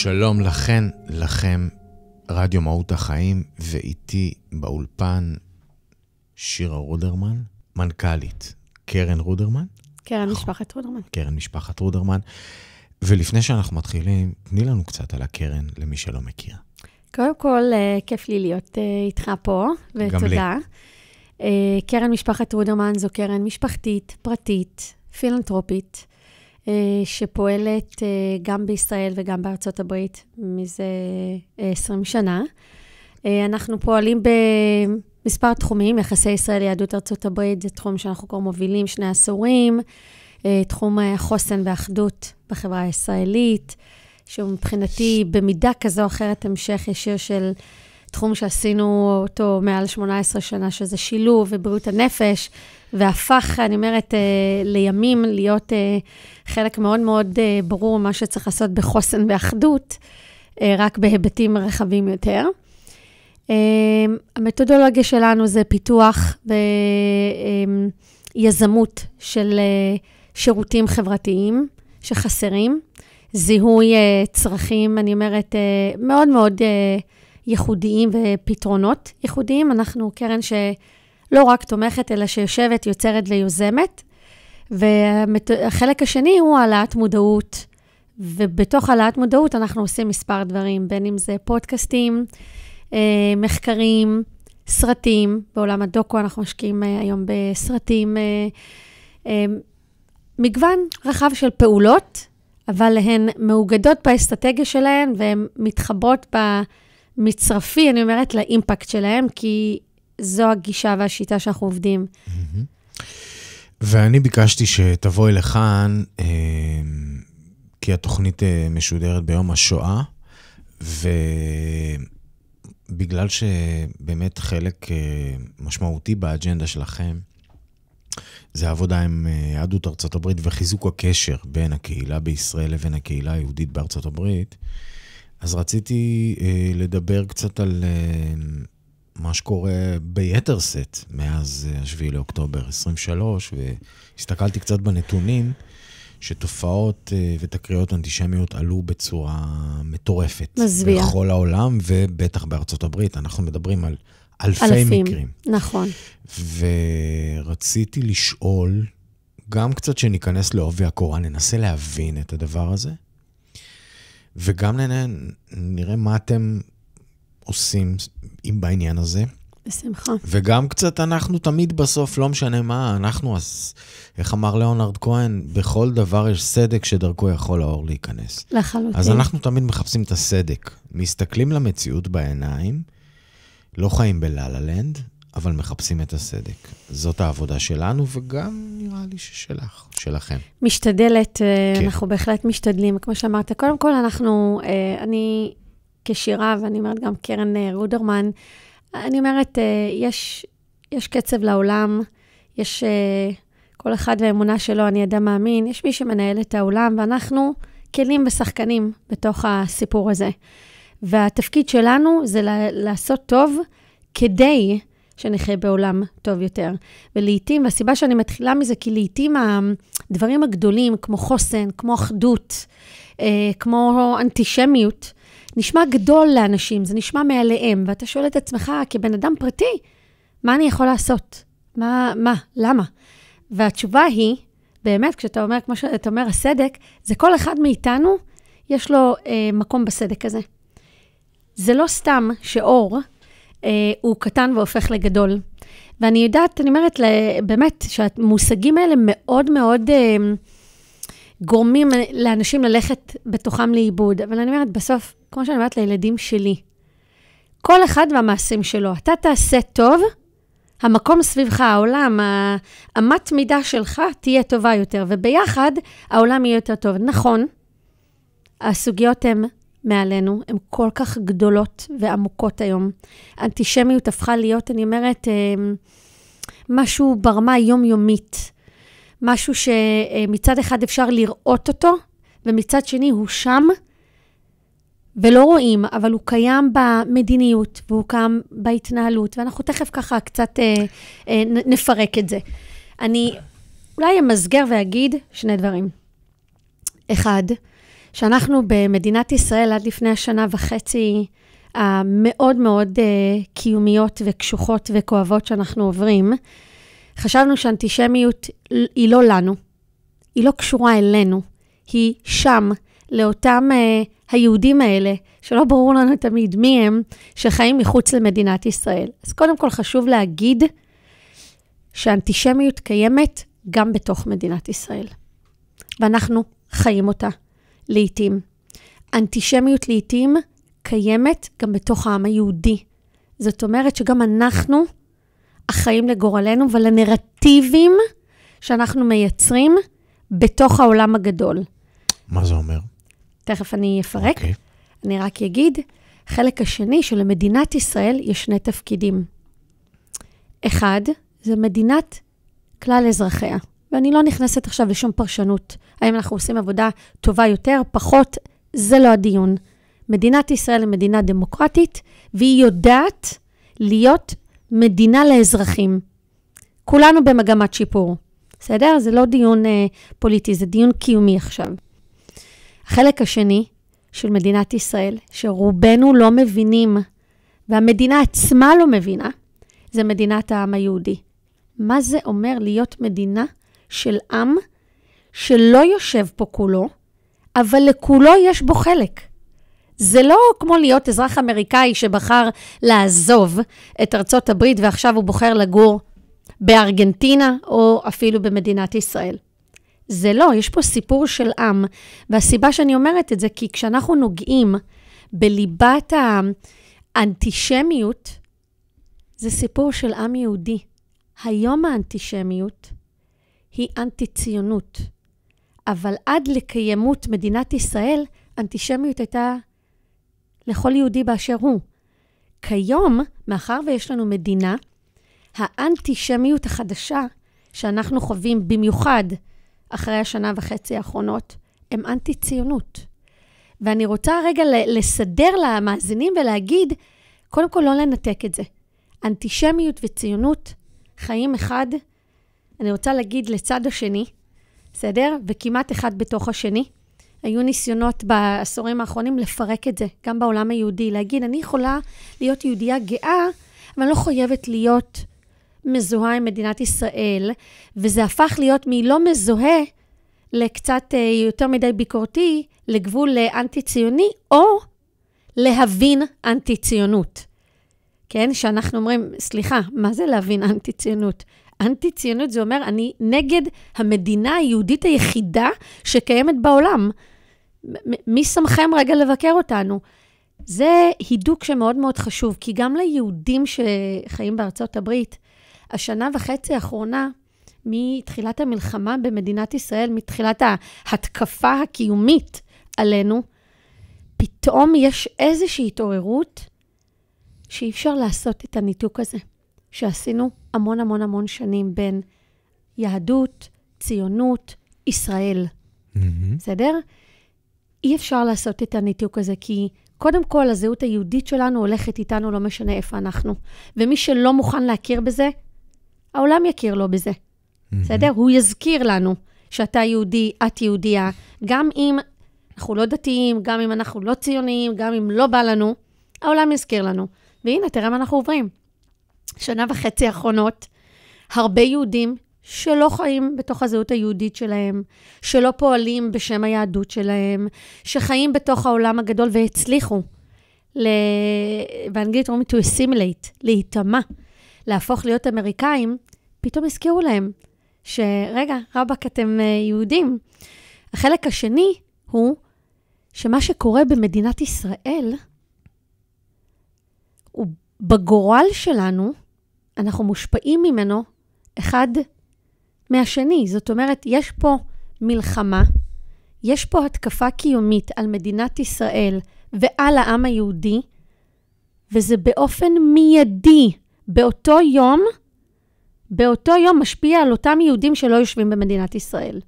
שלום לכן, לכם, רדיו מהות החיים, ואיתי באולפן שירה רודרמן, מנכ"לית קרן רודרמן. קרן משפחת רודרמן. קרן משפחת רודרמן. ולפני שאנחנו מתחילים, תני לנו קצת על הקרן למי שלא מכיר. קודם כל, כיף לי להיות איתך פה, ותודה. קרן משפחת רודרמן זו קרן משפחתית, פרטית, פילנטרופית, שפועלת גם בישראל וגם בארצות הברית מזה 20 שנה. אנחנו פועלים במספר תחומים, יחסי ישראל יהדות ארצות הברית, זה תחום שאנחנו כבר מובילים 2 עשורים, תחום החוסן והאחדות בחברה הישראלית, שהוא מבחינתי במידה כזו או אחרת המשך ישיר של תחום שעשינו אותו מעל 18 שנה, שזה שילוב ובריאות הנפש, והפך, אני אומרת, לימים להיות חלק מאוד מאוד ברור מה שצריך לעשות בחוסן ואחדות, רק בהיבטים רחבים יותר. המתודולוגיה שלנו זה פיתוח ויזמות של שירותים חברתיים שחסרים, זיהוי צרכים, אני אומרת, מאוד מאוד ייחודיים ופתרונות ייחודיים. אנחנו קרן שלא רק תומכת, אלא שיושבת, יוצרת ויוזמת. והחלק השני הוא העלאת מודעות, ובתוך העלאת מודעות אנחנו עושים מספר דברים, בין אם זה פודקאסטים, מחקרים, סרטים. בעולם הדוקו אנחנו משקיעים היום בסרטים, מגוון רחב של פעולות, אבל הן מאוגדות באסטרטגיה שלהן, והן מתחברות במצרפי, אני אומרת, לאימפקט שלהן, כי זו הגישה והשיטה שאנחנו עובדים. ואני ביקשתי שתבואי לכאן, כי התוכנית משודרת ביום השואה, ובגלל שבאמת חלק משמעותי באג'נדה שלכם, זה העבודה עם יהדות ארצות הברית וחיזוק הקשר בין הקהילה בישראל לבין הקהילה היהודית בארצות הברית. אז רציתי לדבר קצת על מה שקורה ביתר סט מאז 7 לאוקטובר 23, והסתכלתי קצת בנתונים שתופעות ותקריות אנטישמיות עלו בצורה מטורפת. מזוויע. בכל העולם ובטח בארצות הברית. אנחנו מדברים על אלפי מקרים. נכון. ורציתי לשאול, גם קצת שניכנס לעובי הקורה, ננסה להבין את הדבר הזה, וגם נראה מה אתם עושים בעניין הזה. בשמחה. וגם קצת אנחנו תמיד בסוף, לא משנה מה, אנחנו, איך אמר ליאונרד כהן, בכל דבר יש סדק שדרכו יכול האור להיכנס. לחלוטין. אז אנחנו תמיד מחפשים את הסדק, מסתכלים למציאות בעיניים, לא חיים בללה-לנד, אבל מחפשים את הסדק. זאת העבודה שלנו, וגם נראה לי שלכם. משתדלת, כן. אנחנו בהחלט משתדלים. כמו שאמרת, קודם כל אנחנו, אני כשירה, ואני אומרת גם קרן רודרמן, אני אומרת, יש קצב לעולם, יש כל אחד והאמונה שלו, אני אדם מאמין, יש מי שמנהל את העולם, ואנחנו כלים ושחקנים בתוך הסיפור הזה. והתפקיד שלנו זה לעשות טוב כדי שנחיה בעולם טוב יותר. ולעיתים, והסיבה שאני מתחילה מזה, כי לעיתים הדברים הגדולים, כמו חוסן, כמו אחדות, כמו אנטישמיות, נשמע גדול לאנשים, זה נשמע מעליהם, ואתה שואל את עצמך כבן אדם פרטי, מה אני יכול לעשות? למה? והתשובה היא, באמת, כשאתה אומר, כמו שאתה אומר, הסדק, זה כל אחד מאיתנו, יש לו מקום בסדק הזה. זה לא סתם שאור הוא קטן והופך לגדול. ואני יודעת, אני אומרת באמת שהמושגים האלה מאוד מאוד גורמים לאנשים ללכת בתוכם לאיבוד. אבל אני אומרת, בסוף, כמו שאני אומרת לילדים שלי, כל אחד והמעשים שלו, אתה תעשה טוב, המקום סביבך, העולם, האמת מידה שלך תהיה טובה יותר, וביחד העולם יהיה יותר טוב. נכון, הסוגיות הן מעלינו, הן כל כך גדולות ועמוקות היום. האנטישמיות הפכה להיות, אני אומרת, משהו ברמה יומיומית. משהו שמצד אחד אפשר לראות אותו, ומצד שני הוא שם, ולא רואים, אבל הוא קיים במדיניות, והוא קיים בהתנהלות, ואנחנו תכף ככה קצת נפרק את זה. אני אולי אמסגר ואגיד 2 דברים. אחד, שאנחנו במדינת ישראל עד לפני השנה וחצי, המאוד מאוד קיומיות וקשוחות וכואבות שאנחנו עוברים, חשבנו שאנטישמיות היא לא לנו, היא לא קשורה אלינו, היא שם, לאותם היהודים האלה, שלא ברור לנו תמיד מי הם, שחיים מחוץ למדינת ישראל. אז קודם כל חשוב להגיד שהאנטישמיות קיימת גם בתוך מדינת ישראל. ואנחנו חיים אותה לעתים. אנטישמיות לעתים קיימת גם בתוך העם היהודי. זאת אומרת שגם אנחנו החיים לגורלנו ולנרטיבים שאנחנו מייצרים בתוך העולם הגדול. מה זה אומר? תכף אני אפרק. אני רק אגיד, חלק השני שלמדינת ישראל יש שני תפקידים. אחד, זה מדינת כלל אזרחיה. ואני לא נכנסת עכשיו לשום פרשנות. האם אנחנו עושים עבודה טובה יותר, פחות, זה לא הדיון. מדינת ישראל היא מדינה דמוקרטית, והיא יודעת להיות מדינה לאזרחים. כולנו במגמת שיפור. בסדר? זה לא דיון פוליטי, זה דיון קיומי עכשיו. החלק השני של מדינת ישראל, שרובנו לא מבינים, והמדינה עצמה לא מבינה, זה מדינת העם היהודי. מה זה אומר להיות מדינה של עם שלא יושב פה כולו, אבל לכולו יש בו חלק. זה לא כמו להיות אזרח אמריקאי שבחר לעזוב את ארצות הברית, ועכשיו הוא בוחר לגור בארגנטינה, או אפילו במדינת ישראל. זה לא, יש פה סיפור של עם, והסיבה שאני אומרת את זה, כי כשאנחנו נוגעים בליבת האנטישמיות, זה סיפור של עם יהודי. היום האנטישמיות היא אנטי-ציונות, אבל עד לקיימות מדינת ישראל, אנטישמיות הייתה לכל יהודי באשר הוא. כיום, מאחר ויש לנו מדינה, האנטישמיות החדשה שאנחנו חווים במיוחד אחרי השנה וחצי האחרונות, הם אנטי-ציונות. ואני רוצה רגע לסדר למאזינים ולהגיד, קודם כל לא לנתק את זה. אנטישמיות וציונות חיים אחד, אני רוצה להגיד לצד השני, בסדר? וכמעט אחד בתוך השני. היו ניסיונות בעשורים האחרונים לפרק את זה, גם בעולם היהודי, להגיד, אני יכולה להיות יהודייה גאה, אבל לא חייבת להיות מזוהה עם מדינת ישראל, וזה הפך להיות מלא מזוהה לקצת יותר מדי ביקורתי, לגבול לאנטי-ציוני, או להבין אנטי-ציונות. כן? שאנחנו אומרים, סליחה, מה זה להבין אנטי-ציונות? אנטי-ציונות זה אומר, אני נגד המדינה היהודית היחידה שקיימת בעולם. מי שמכם רגע לבקר אותנו? זה הידוק שמאוד מאוד חשוב, כי גם ליהודים שחיים בארצות הברית, השנה וחצי האחרונה, מתחילת המלחמה במדינת ישראל, מתחילת ההתקפה הקיומית עלינו, פתאום יש איזושהי התעוררות שאי אפשר לעשות את הניתוק הזה, שעשינו המון המון המון שנים בין יהדות, ציונות, ישראל. בסדר? אי אפשר לעשות את הניתוק הזה, כי קודם כל הזהות היהודית שלנו הולכת איתנו, לא משנה איפה אנחנו. ומי שלא מוכן להכיר בזה, העולם יכיר לו בזה. בסדר? הוא יזכיר לנו שאתה יהודי, את יהודייה, גם אם אנחנו לא דתיים, גם אם אנחנו לא ציוניים, גם אם לא בא לנו, העולם יזכיר לנו. והנה, תראה מה אנחנו עוברים. שנה וחצי האחרונות, הרבה יהודים שלא חיים בתוך הזהות היהודית שלהם, שלא פועלים בשם היהדות שלהם, שחיים בתוך העולם הגדול והצליחו, באנגלית אומרים to assimilate, להיטמע, להפוך להיות אמריקאים, פתאום הזכירו להם שרגע, רבק, אתם יהודים. החלק השני הוא שמה שקורה במדינת ישראל, הוא בגורל שלנו, אנחנו מושפעים ממנו אחד מהשני. זאת אומרת, יש פה מלחמה, יש פה התקפה קיומית על מדינת ישראל ועל העם היהודי, וזה באופן מיידי, באותו יום משפיע על אותם יהודים שלא יושבים במדינת ישראל.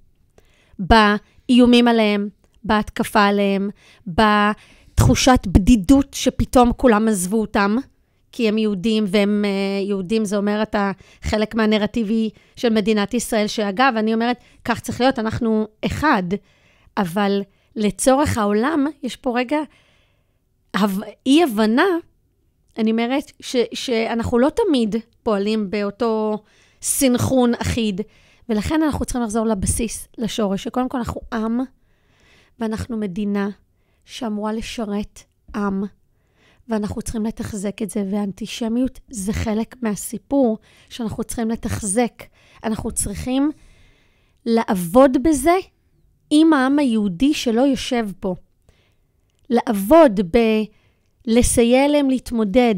באיומים עליהם, בהתקפה עליהם, בתחושת בדידות שפתאום כולם עזבו אותם, כי הם יהודים, והם יהודים, זה אומר את החלק מהנרטיבי של מדינת ישראל, שאגב, אני אומרת, כך צריך להיות, אנחנו אחד, אבל לצורך העולם, יש פה רגע אי-הבנה, אני אומרת שאנחנו לא תמיד פועלים באותו סינכרון אחיד, ולכן אנחנו צריכים לחזור לבסיס, לשורש, שקודם כל אנחנו עם, ואנחנו מדינה שאמורה לשרת עם, ואנחנו צריכים לתחזק את זה, והאנטישמיות זה חלק מהסיפור שאנחנו צריכים לתחזק. אנחנו צריכים לעבוד בזה עם העם היהודי שלא יושב פה. לעבוד לסייע להם להתמודד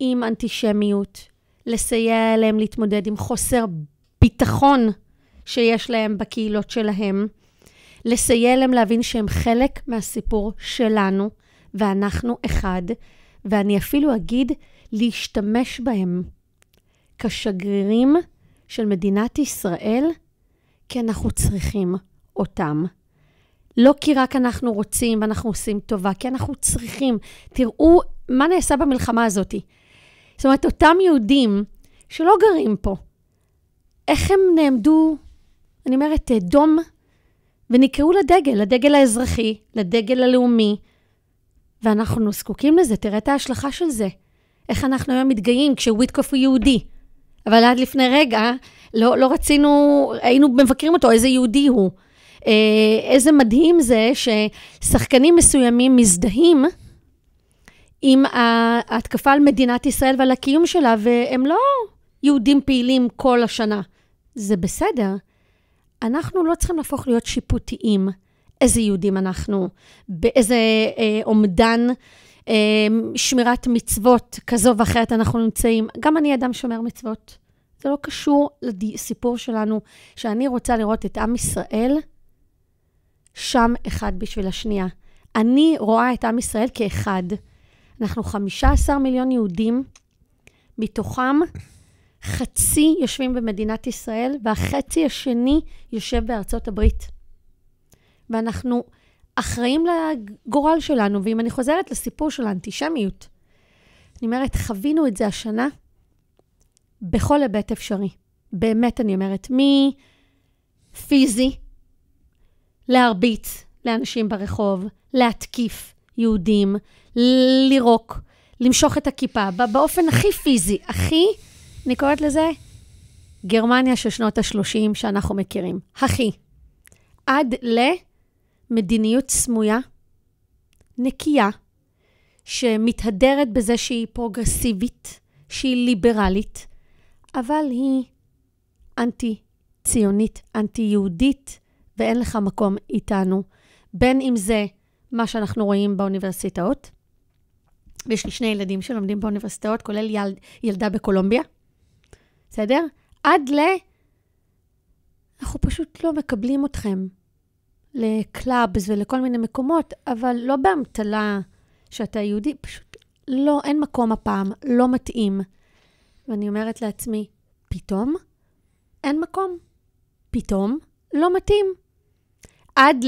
עם אנטישמיות, לסייע להם להתמודד עם חוסר ביטחון שיש להם בקהילות שלהם, לסייע להם להבין שהם חלק מהסיפור שלנו, ואנחנו אחד, ואני אפילו אגיד להשתמש בהם כשגרירים של מדינת ישראל, כי אנחנו צריכים אותם. לא כי רק אנחנו רוצים ואנחנו עושים טובה, כי אנחנו צריכים. תראו מה נעשה במלחמה הזאת. זאת אומרת, אותם יהודים שלא גרים פה, איך הם נעמדו, אני אומרת, דום, ונקראו לדגל האזרחי, לדגל הלאומי, ואנחנו זקוקים לזה, תראה את ההשלכה של זה. איך אנחנו היום מתגאים כשוויטקוף הוא יהודי. אבל עד לפני רגע, לא רצינו, היינו מבקרים אותו, איזה יהודי הוא. איזה מדהים זה ששחקנים מסוימים מזדהים עם ההתקפה על מדינת ישראל ועל הקיום שלה, והם לא יהודים פעילים כל השנה. זה בסדר. אנחנו לא צריכים להפוך להיות שיפוטיים. איזה יהודים אנחנו, באיזה עומדן, שמירת מצוות כזו ואחרת אנחנו נמצאים. גם אני אדם שומר מצוות. זה לא קשור לסיפור שלנו, שאני רוצה לראות את עם ישראל שם אחד בשביל השנייה. אני רואה את עם ישראל כאחד. אנחנו 15 מיליון יהודים, מתוכם חצי יושבים במדינת ישראל, והחצי השני יושב בארצות הברית. ואנחנו אחראים לגורל שלנו, ואם אני חוזרת לסיפור של האנטישמיות, אני אומרת, חווינו את זה השנה בכל היבט אפשרי. באמת אני אומרת, מפיזי, להרביץ לאנשים ברחוב, להתקיף יהודים, לירוק, למשוך את הכיפה, באופן הכי פיזי, אני קוראת לזה, גרמניה של שנות ה-30 שאנחנו מכירים. עד למדיניות סמויה, נקייה, שמתהדרת בזה שהיא פרוגרסיבית, שהיא ליברלית, אבל היא אנטי-ציונית, אנטי-יהודית, ואין לך מקום איתנו. בין אם זה מה שאנחנו רואים באוניברסיטאות, ויש לי 2 ילדים שלומדים באוניברסיטאות, כולל ילדה בקולומביה, בסדר? אנחנו פשוט לא מקבלים אתכם לקלאבס ולכל מיני מקומות, אבל לא באמתלה שאתה יהודי, פשוט לא, אין מקום הפעם, לא מתאים. ואני אומרת לעצמי, פתאום אין מקום, פתאום לא מתאים. עד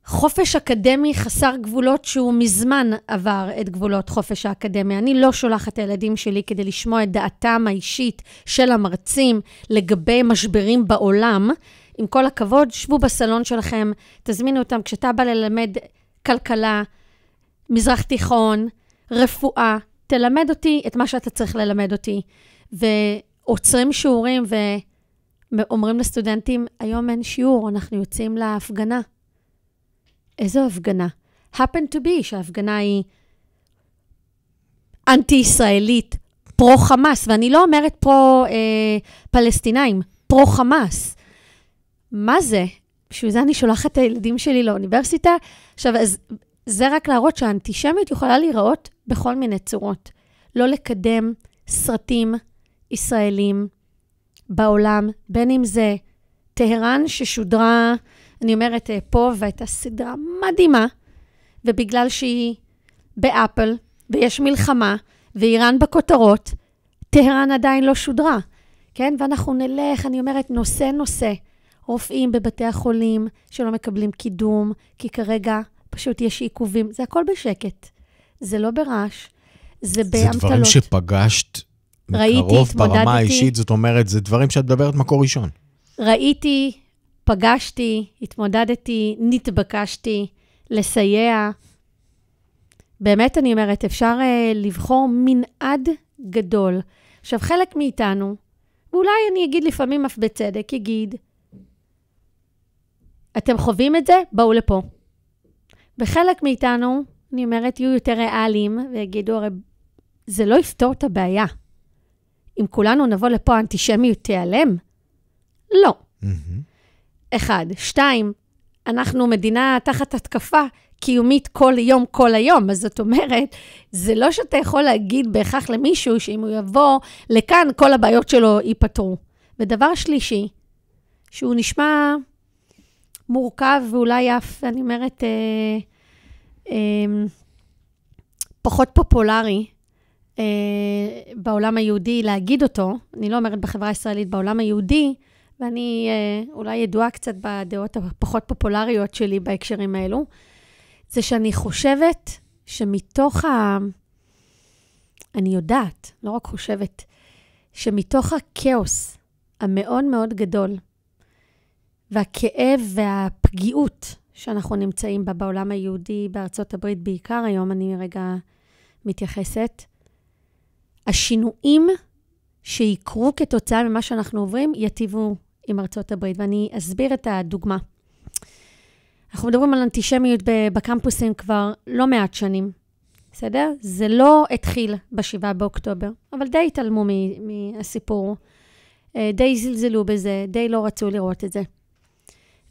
לחופש אקדמי חסר גבולות שהוא מזמן עבר את גבולות חופש האקדמי. אני לא שולחת את הילדים שלי כדי לשמוע את דעתם האישית של המרצים לגבי משברים בעולם. עם כל הכבוד, שבו בסלון שלכם, תזמינו אותם כשאתה בא ללמד כלכלה, מזרח תיכון, רפואה, תלמד אותי את מה שאתה צריך ללמד אותי. ועוצרים שיעורים ואומרים לסטודנטים, היום אין שיעור, אנחנו יוצאים להפגנה. איזו הפגנה? happen to be, שההפגנה היא אנטי-ישראלית, פרו-חמאס, ואני לא אומרת פרו-פלסטינאים, פרו-חמאס. מה זה? בשביל זה אני שולחת את הילדים שלי לאוניברסיטה. עכשיו, אז זה רק להראות שהאנטישמיות יכולה להיראות בכל מיני צורות. לא לקדם סרטים ישראלים בעולם, בין אם זה טהרן ששודרה, אני אומרת פה, והייתה סדרה מדהימה, ובגלל שהיא באפל, ויש מלחמה, ואיראן בכותרות, טהרן עדיין לא שודרה. כן? ואנחנו נלך, אני אומרת, נושא, רופאים בבתי החולים שלא מקבלים קידום, כי כרגע פשוט יש עיכובים. זה הכל בשקט. זה לא ברעש. זה באמתלות. זה דברים שפגשת מקרוב ברמה האישית, זאת אומרת, זה דברים שאת מדברת מקור ראשון. ראיתי פגשתי, התמודדתי, נתבקשתי, לסייע. באמת אני אומרת, אפשר לבחור מנעד גדול. עכשיו, חלק מאיתנו, ואולי אני אגיד לפעמים אף בצדק, יגיד, אתם חווים את זה? בואו לפה. וחלק מאיתנו, אני אומרת, יהיו יותר ריאליים, ויגידו, הרי זה לא יפתור את הבעיה. אם כולנו נבוא לפה, האנטישמיות תיעלם? לא. 1. 2, אנחנו מדינה תחת התקפה קיומית כל היום, אז זאת אומרת, זה לא שאתה יכול להגיד בהכרח למישהו, שאם הוא יבוא לכאן, כל הבעיות שלו ייפתרו. ודבר שלישי, שהוא נשמע מורכב, ואולי אף, אני אומרת, פחות פופולרי בעולם היהודי להגיד אותו, אני לא אומרת בחברה הישראלית, בעולם היהודי, ואני אולי ידועה קצת בדעות הפחות פופולריות שלי בהקשרים האלו, זה שאני חושבת שמתוך אני יודעת, לא רק חושבת, שמתוך הכאוס המאוד מאוד גדול, והכאב והפגיעות שאנחנו נמצאים בה בעולם היהודי, בארצות הברית בעיקר היום, אני רגע מתייחסת, השינויים שיקרו כתוצאה ממה שאנחנו עוברים, יטיבו עם ארצות הברית, ואני אסביר את הדוגמה. אנחנו מדברים על אנטישמיות בקמפוסים כבר לא מעט שנים, בסדר? זה לא התחיל ב7 באוקטובר, אבל די התעלמו מהסיפור, די זלזלו בזה, די לא רצו לראות את זה.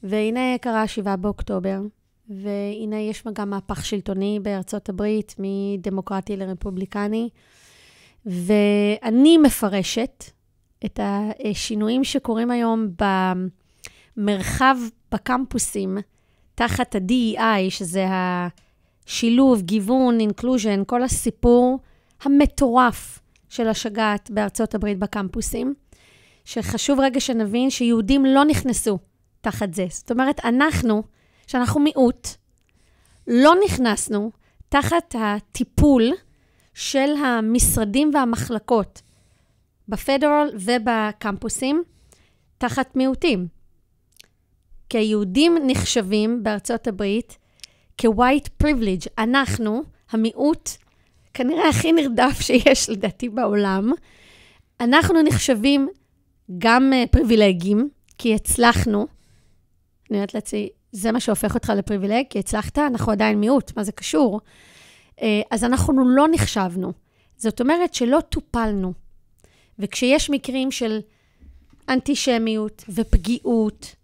והנה קרה 7 באוקטובר, והנה יש גם מהפך שלטוני בארצות הברית, מדמוקרטי לרפובליקני, ואני מפרשת את השינויים שקורים היום במרחב בקמפוסים, תחת ה-DEI, שזה השילוב, גיוון, inclusion, כל הסיפור המטורף של השגת בארצות הברית בקמפוסים, שחשוב רגע שנבין שיהודים לא נכנסו תחת זה. זאת אומרת, שאנחנו מיעוט, לא נכנסנו תחת הטיפול של המשרדים והמחלקות בפדרל ובקמפוסים, תחת מיעוטים. כי היהודים נחשבים בארצות הברית כ-white privilege. אנחנו, המיעוט, כנראה הכי נרדף שיש לדעתי בעולם, אנחנו נחשבים גם פריבילגים, כי הצלחנו, אני יודעת לעצמי, זה מה שהופך אותך לפריבילג, כי הצלחת, אנחנו עדיין מיעוט, מה זה קשור? אז אנחנו לא נחשבנו. זאת אומרת שלא טופלנו. וכשיש מקרים של אנטישמיות ופגיעות,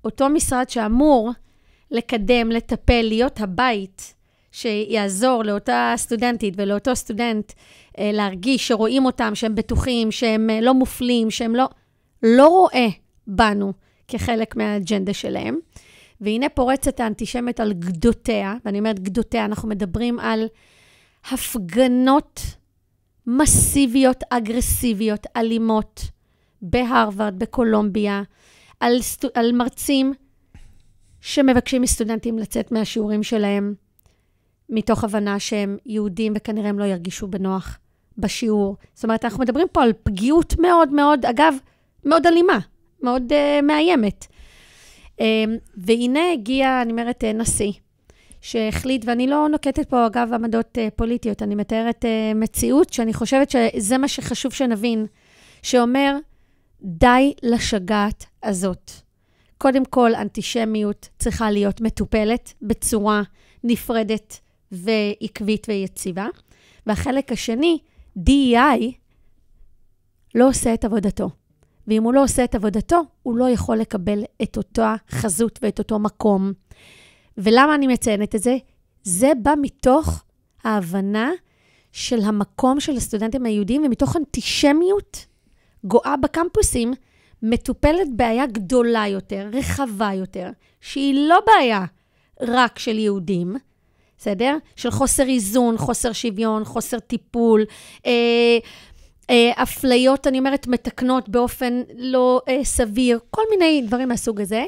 אותו משרד שאמור לקדם, לטפל, להיות הבית שיעזור לאותה סטודנטית ולאותו סטודנט להרגיש שרואים אותם, שהם בטוחים, שהם לא מופלים, שהם לא רואה בנו כחלק מהאג'נדה שלהם. והנה פורצת האנטישמיות על גדותיה, ואני אומרת גדותיה, אנחנו מדברים על הפגנות מסיביות, אגרסיביות, אלימות, בהרווארד, בקולומביה, על מרצים שמבקשים מסטודנטים לצאת מהשיעורים שלהם, מתוך הבנה שהם יהודים וכנראה הם לא ירגישו בנוח בשיעור. זאת אומרת, אנחנו מדברים פה על פגיעות מאוד מאוד, אגב, מאוד אלימה, מאוד מאיימת. והנה הגיע, אני אומרת, נשיא, שהחליט, ואני לא נוקטת פה אגב עמדות פוליטיות, אני מתארת מציאות שאני חושבת שזה מה שחשוב שנבין, שאומר, די לשגעת הזאת. קודם כל, אנטישמיות צריכה להיות מטופלת בצורה נפרדת ועקבית ויציבה. והחלק השני, DEI, לא עושה את עבודתו. ואם הוא לא עושה את עבודתו, הוא לא יכול לקבל את אותה חזות ואת אותו מקום. ולמה אני מציינת את זה? זה בא מתוך ההבנה של המקום של הסטודנטים היהודים, ומתוך אנטישמיות גואה בקמפוסים, מטופלת בעיה גדולה יותר, רחבה יותר, שהיא לא בעיה רק של יהודים, בסדר? של חוסר איזון, חוסר שוויון, חוסר טיפול, אפליות, אני אומרת, מתקנות באופן לא סביר, כל מיני דברים מהסוג הזה,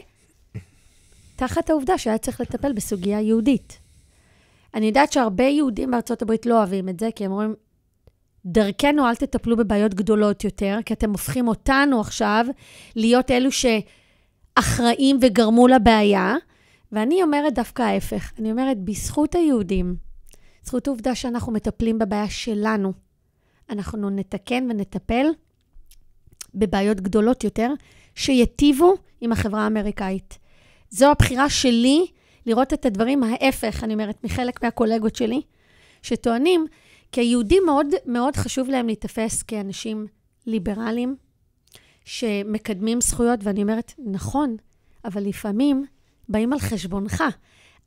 תחת העובדה שהיה צריך לטפל בסוגיה יהודית. אני יודעת שהרבה יהודים בארצות הברית לא אוהבים את זה, כי הם אומרים, דרכנו אל תטפלו בבעיות גדולות יותר, כי אתם הופכים אותנו עכשיו להיות אלו אחראים וגרמו לבעיה, ואני אומרת דווקא ההפך. אני אומרת, בזכות היהודים, זכות העובדה שאנחנו מטפלים בבעיה שלנו, אנחנו נתקן ונטפל בבעיות גדולות יותר, שיטיבו עם החברה האמריקאית. זו הבחירה שלי, לראות את הדברים ההפך, אני אומרת, מחלק מהקולגות שלי, שטוענים, כי היהודים מאוד, מאוד חשוב להם להתאפס כאנשים ליברליים, שמקדמים זכויות, ואני אומרת, נכון, אבל לפעמים באים על חשבונך.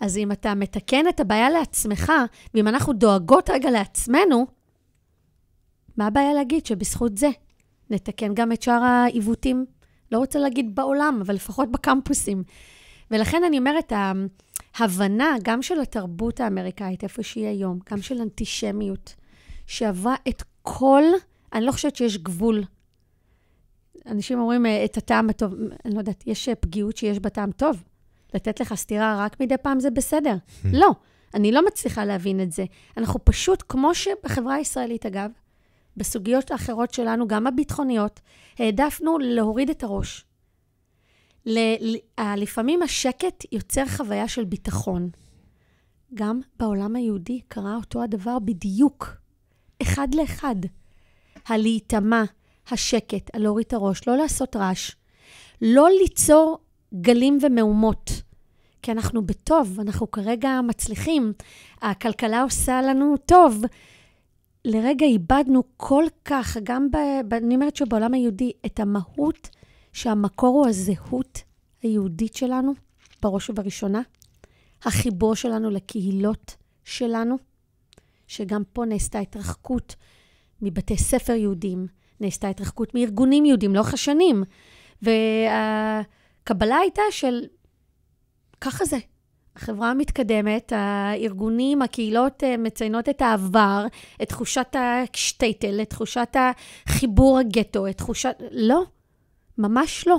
אז אם אתה מתקן את הבעיה לעצמך, ואם אנחנו דואגות רגע לעצמנו, מה הבעיה להגיד שבזכות זה נתקן גם את שאר העיוותים, לא רוצה להגיד בעולם, אבל לפחות בקמפוסים. ולכן אני אומרת, ההבנה גם של התרבות האמריקאית, איפה שהיא היום, גם של אנטישמיות, שעברה את כל, אני לא חושבת שיש גבול. אנשים אומרים את הטעם הטוב, אני לא יודעת, יש פגיעות שיש בטעם טוב. לתת לך סתירה רק מדי פעם זה בסדר. לא, אני לא מצליחה להבין את זה. אנחנו פשוט, כמו שבחברה הישראלית אגב, בסוגיות האחרות שלנו, גם הביטחוניות, העדפנו להוריד את הראש. לפעמים השקט יוצר חוויה של ביטחון. גם בעולם היהודי קרה אותו הדבר בדיוק, אחד לאחד. הלהיטמע, השקט, להוריד את הראש, לא לעשות רעש, לא ליצור גלים ומאומות, כי אנחנו בטוב, אנחנו כרגע מצליחים, הכלכלה עושה לנו טוב, לרגע איבדנו כל כך, גם אני אומרת שבעולם היהודי, את המהות שהמקור הוא הזהות היהודית שלנו, בראש ובראשונה, החיבור שלנו לקהילות שלנו, שגם פה נעשתה התרחקות מבתי ספר יהודים, נעשתה התרחקות מארגונים יהודים, לאורך השנים, והקבלה הייתה של, ככה זה, החברה המתקדמת, הארגונים, הקהילות מציינות את העבר, את תחושת השטייטל, את תחושת החיבור הגטו, את תחושת, לא, ממש לא.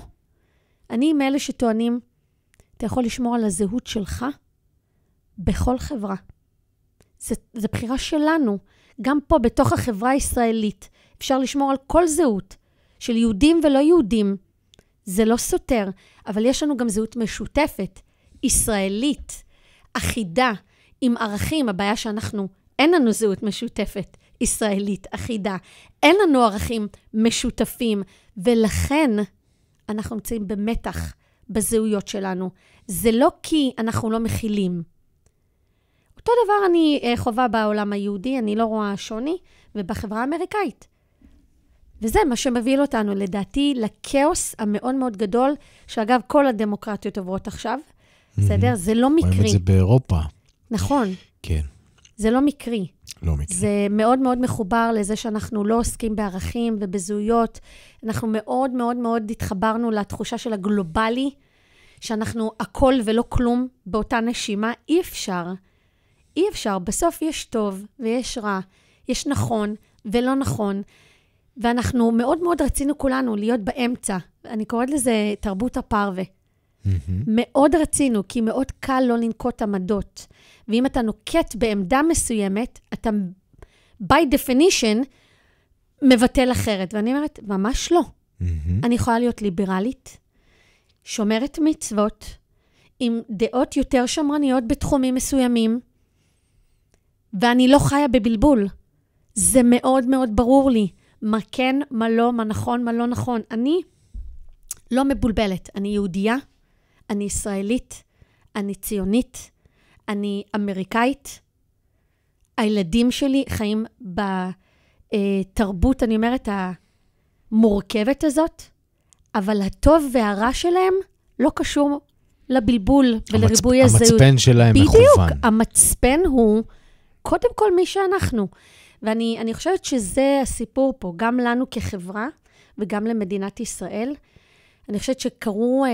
אני עם אלה שטוענים, אתה יכול לשמור על הזהות שלך בכל חברה. זה בחירה שלנו. גם פה, בתוך החברה הישראלית, אפשר לשמור על כל זהות, של יהודים ולא יהודים. זה לא סותר, אבל יש לנו גם זהות משותפת, ישראלית, אחידה, עם ערכים. הבעיה שאנחנו, אין לנו זהות משותפת, ישראלית, אחידה. אין לנו ערכים משותפים, ולכן אנחנו נמצאים במתח בזהויות שלנו. זה לא כי אנחנו לא מכילים. אותו דבר אני חובה בעולם היהודי, אני לא רואה שוני, ובחברה האמריקאית. וזה מה שמביא אותנו, לדעתי, לכאוס המאוד מאוד גדול, שאגב, כל הדמוקרטיות עוברות עכשיו. בסדר? זה לא מקרי. רואים את זה באירופה. נכון. כן. זה לא מקרי. לא מקרי. זה מאוד מאוד מחובר לזה שאנחנו לא עוסקים בערכים ובזהויות. אנחנו מאוד מאוד מאוד התחברנו לתחושה של הגלובלי, שאנחנו הכל ולא כלום באותה נשימה. אי אפשר. אי אפשר. בסוף יש טוב ויש רע. יש נכון ולא נכון. ואנחנו מאוד מאוד רצינו כולנו להיות באמצע. אני קוראת לזה תרבות הפרווה. מאוד רצינו, כי מאוד קל לא לנקוט עמדות. ואם אתה נוקט בעמדה מסוימת, אתה by definition מבטל אחרת. ואני אומרת, ממש לא. אני יכולה להיות ליברלית, שומרת מצוות, עם דעות יותר שמרניות בתחומים מסוימים, ואני לא חיה בבלבול. זה מאוד מאוד ברור לי. מה כן, מה לא, מה נכון, מה לא נכון. אני לא מבולבלת. אני יהודייה, אני ישראלית, אני ציונית, אני אמריקאית. הילדים שלי חיים בתרבות, אני אומרת, המורכבת הזאת, אבל הטוב והרע שלהם לא קשור לבלבול ולריבוי הזהות. המצפן שלהם מכוון. בדיוק, המצפן הוא קודם כל מי שאנחנו. ואני חושבת שזה הסיפור פה, גם לנו כחברה וגם למדינת ישראל. אני חושבת שקראו,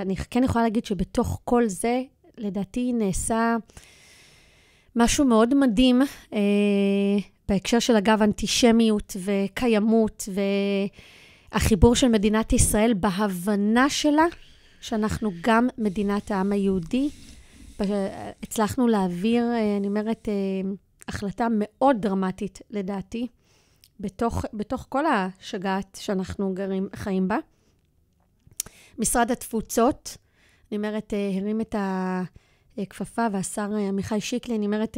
אני כן יכולה להגיד שבתוך כל זה, לדעתי נעשה משהו מאוד מדהים, בהקשר של אגב אנטישמיות וקיימות, והחיבור של מדינת ישראל בהבנה שלה, שאנחנו גם מדינת העם היהודי. הצלחנו להעביר, אני אומרת, החלטה מאוד דרמטית לדעתי, בתוך כל השגעת שאנחנו חיים בה. משרד התפוצות, אני אומרת, הרים את הכפפה, והשר עמיחי שיקלי, אני אומרת,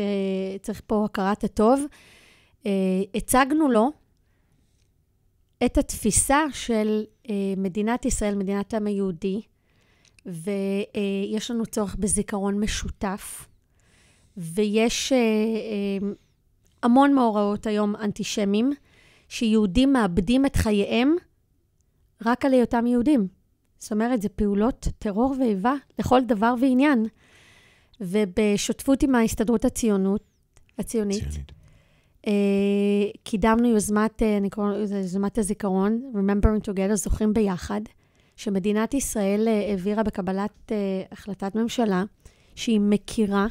צריך פה הכרת הטוב. הצגנו לו את התפיסה של מדינת ישראל, מדינת העם היהודי, ויש לנו צורך בזיכרון משותף, ויש המון מאורעות היום אנטישמים, שיהודים מאבדים את חייהם רק על היותם יהודים. זאת אומרת, זה פעולות טרור ואיבה לכל דבר ועניין. ובשותפות עם ההסתדרות הציונית, קידמנו יוזמת, אני קורא לזה יוזמת הזיכרון, Remembering Together, זוכרים ביחד, שמדינת ישראל העבירה בקבלת החלטת ממשלה, שהיא מכירה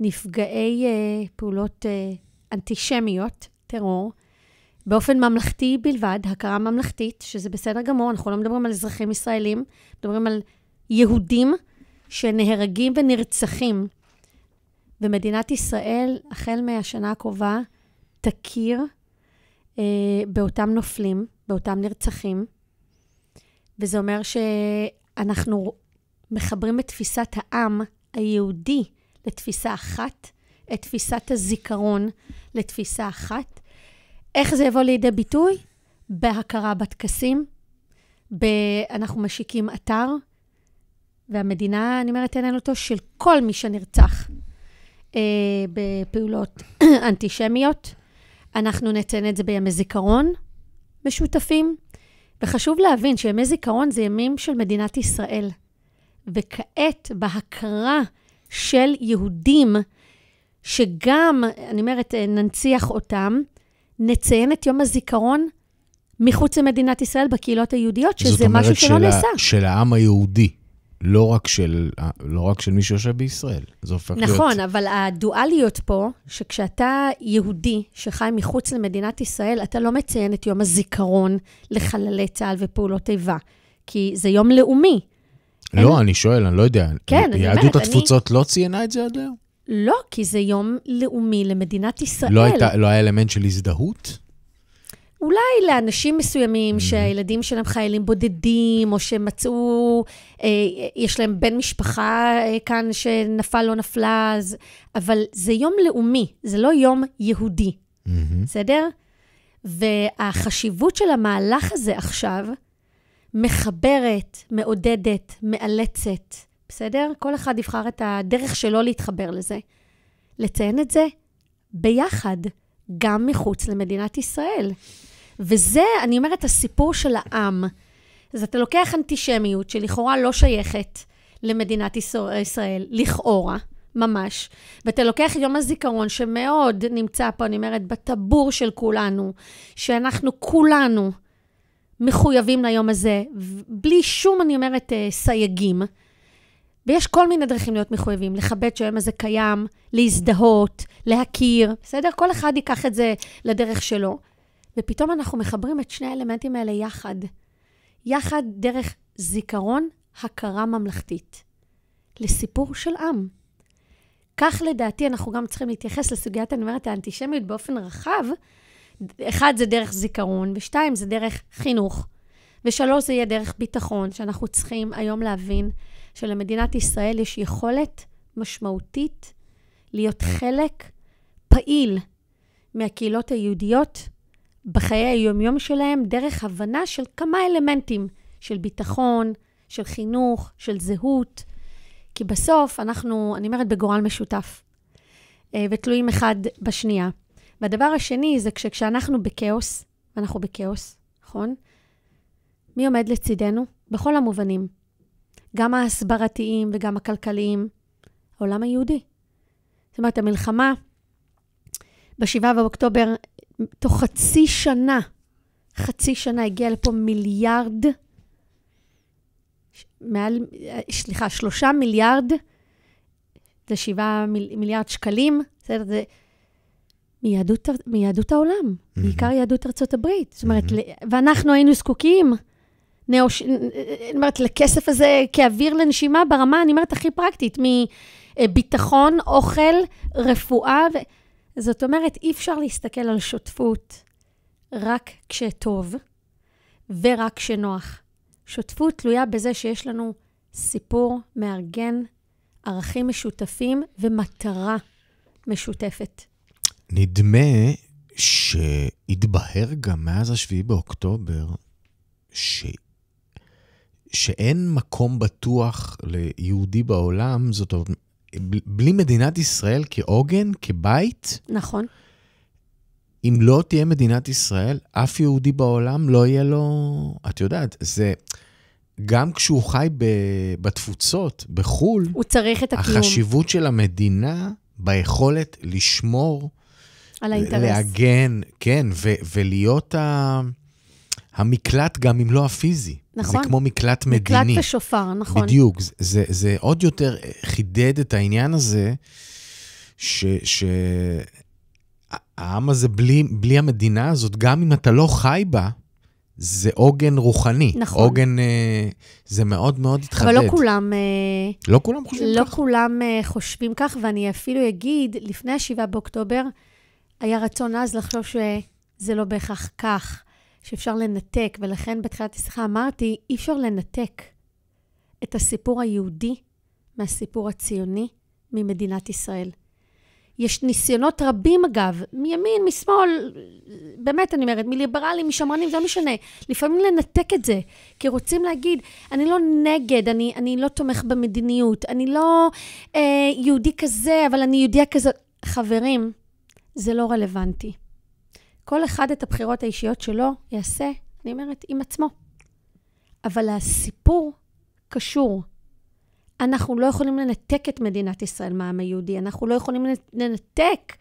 בנפגעי פעולות אנטישמיות, טרור, באופן ממלכתי בלבד, הכרה ממלכתית, שזה בסדר גמור, אנחנו לא מדברים על אזרחים ישראלים, מדברים על יהודים שנהרגים ונרצחים. ומדינת ישראל, החל מהשנה הקרובה, תכיר באותם נופלים, באותם נרצחים, וזה אומר שאנחנו מחברים את תפיסת העם היהודי לתפיסה אחת, את תפיסת הזיכרון לתפיסה אחת. איך זה יבוא לידי ביטוי? בהכרה בטקסים, אנחנו משיקים אתר, והמדינה, אני אומרת, אין אותו של כל מי שנרצח בפעולות אנטישמיות. אנחנו נציין את זה בימי זיכרון משותפים, וחשוב להבין שימי זיכרון זה ימים של מדינת ישראל, וכעת בהכרה של יהודים, שגם, אני אומרת, ננציח אותם, נציין את יום הזיכרון מחוץ למדינת ישראל בקהילות היהודיות, שזה משהו שלא נעשה. זאת אומרת של העם היהודי, לא רק של מי שיושב בישראל. זה הופך להיות... נכון, אבל הדואליות פה, שכשאתה יהודי שחי מחוץ למדינת ישראל, אתה לא מציין את יום הזיכרון לחללי צה"ל ופעולות איבה, כי זה יום לאומי. לא, אני שואל, אני לא יודע. כן, יהדות התפוצות לא ציינה את זה עד היום? לא, כי זה יום לאומי למדינת ישראל. לא היה אלמנט של הזדהות? אולי לאנשים מסוימים שהילדים שלהם חיילים בודדים, או שמצאו, יש להם בן משפחה כאן שנפל או נפלה, אבל זה יום לאומי, זה לא יום יהודי. בסדר? והחשיבות של המהלך הזה עכשיו, מחברת, מעודדת, מאלצת, בסדר? כל אחד יבחר את הדרך שלו להתחבר לזה. לציין את זה ביחד, גם מחוץ למדינת ישראל. וזה, אני אומרת, הסיפור של העם. אז אתה לוקח אנטישמיות שלכאורה לא שייכת למדינת ישראל, לכאורה, ממש. ואתה לוקח יום הזיכרון שמאוד נמצא פה, אני אומרת, בטבור של כולנו, שאנחנו כולנו מחויבים ליום הזה, בלי שום, אני אומרת, סייגים. ויש כל מיני דרכים להיות מחויבים, לכבד שהיום הזה קיים, להזדהות, להכיר, בסדר? כל אחד ייקח את זה לדרך שלו. ופתאום אנחנו מחברים את שני האלמנטים האלה יחד. יחד דרך זיכרון הכרה ממלכתית. לסיפור של עם. כך לדעתי אנחנו גם צריכים להתייחס לסוגיית, אני אומרת, האנטישמיות באופן רחב. אחד זה דרך זיכרון, ושתיים זה דרך חינוך. ושלוש זה יהיה דרך ביטחון, שאנחנו צריכים היום להבין שלמדינת ישראל יש יכולת משמעותית להיות חלק פעיל מהקהילות היהודיות בחיי היומיום שלהם, דרך הבנה של כמה אלמנטים של ביטחון, של חינוך, של זהות, כי בסוף אנחנו, אני אומרת, בגורל משותף, ותלויים אחד בשנייה. והדבר השני זה כשאנחנו בקאוס, ואנחנו בקאוס, נכון? מי עומד לצידנו? בכל המובנים. גם ההסברתיים וגם הכלכליים. העולם היהודי. זאת אומרת, המלחמה ב7 באוקטובר, תוך חצי שנה הגיע לפה מיליארד, 3 מיליארד, זה 7 מיליארד שקלים, זה מיהדות העולם, בעיקר יהדות ארצות הברית. זאת אומרת, ואנחנו היינו זקוקים, אני אומרת, לכסף הזה כאוויר לנשימה ברמה, אני אומרת, הכי פרקטית, מביטחון, אוכל, רפואה, זאת אומרת, אי אפשר להסתכל על שותפות רק כשטוב ורק כשנוח. שותפות תלויה בזה שיש לנו סיפור מארגן, ערכים משותפים ומטרה משותפת. נדמה שהתבהר גם מאז השביעי באוקטובר, שאין מקום בטוח ליהודי בעולם, זאת אומרת, בלי מדינת ישראל כעוגן, כבית. נכון. אם לא תהיה מדינת ישראל, אף יהודי בעולם לא יהיה לו, את יודעת, זה גם כשהוא חי בתפוצות, בחול, הוא צריך את הקיום. החשיבות של המדינה ביכולת לשמור, על האינטרס. להגן, כן, ולהיות המקלט גם אם לא הפיזי. נכון. זה כמו מקלט מדיני. מקלט ושופר, נכון. בדיוק. זה עוד יותר חידד את העניין הזה, העם הזה בלי המדינה הזאת, גם אם אתה לא חי בה, זה עוגן רוחני. נכון. עוגן, זה מאוד מאוד התחדד. אבל לא כולם... לא כולם חושבים לא כך. לא כולם חושבים כך, ואני אפילו אגיד, לפני ה7 באוקטובר, היה רצון אז לחשוב שזה לא בהכרח כך, שאפשר לנתק, ולכן בתחילת השיחה אמרתי, אי אפשר לנתק את הסיפור היהודי מהסיפור הציוני ממדינת ישראל. יש ניסיונות רבים אגב, מימין, משמאל, באמת אני אומרת, מליברלים, משמרנים, זה לא משנה. לפעמים לנתק את זה, כי רוצים להגיד, אני לא נגד, אני לא תומך במדיניות, אני לא יהודי כזה, אבל אני יהודיה כזאת. חברים, זה לא רלוונטי. כל אחד את הבחירות האישיות שלו יעשה, אני אומרת, עם עצמו. אבל הסיפור קשור. אנחנו לא יכולים לנתק את מדינת ישראל מהעם היהודי, אנחנו לא יכולים לנתק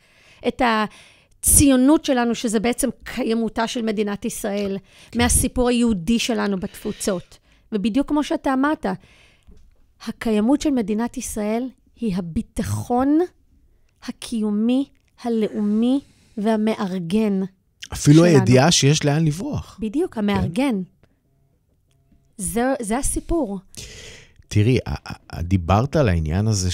את הציונות שלנו, שזה בעצם קיימותה של מדינת ישראל, מהסיפור היהודי שלנו בתפוצות. ובדיוק כמו שאתה אמרת, הקיימות של מדינת ישראל היא הביטחון הקיומי, הלאומי והמארגן. אפילו הידיעה שיש לאן לברוח. בדיוק, המארגן. זה הסיפור. תראי, דיברת על העניין הזה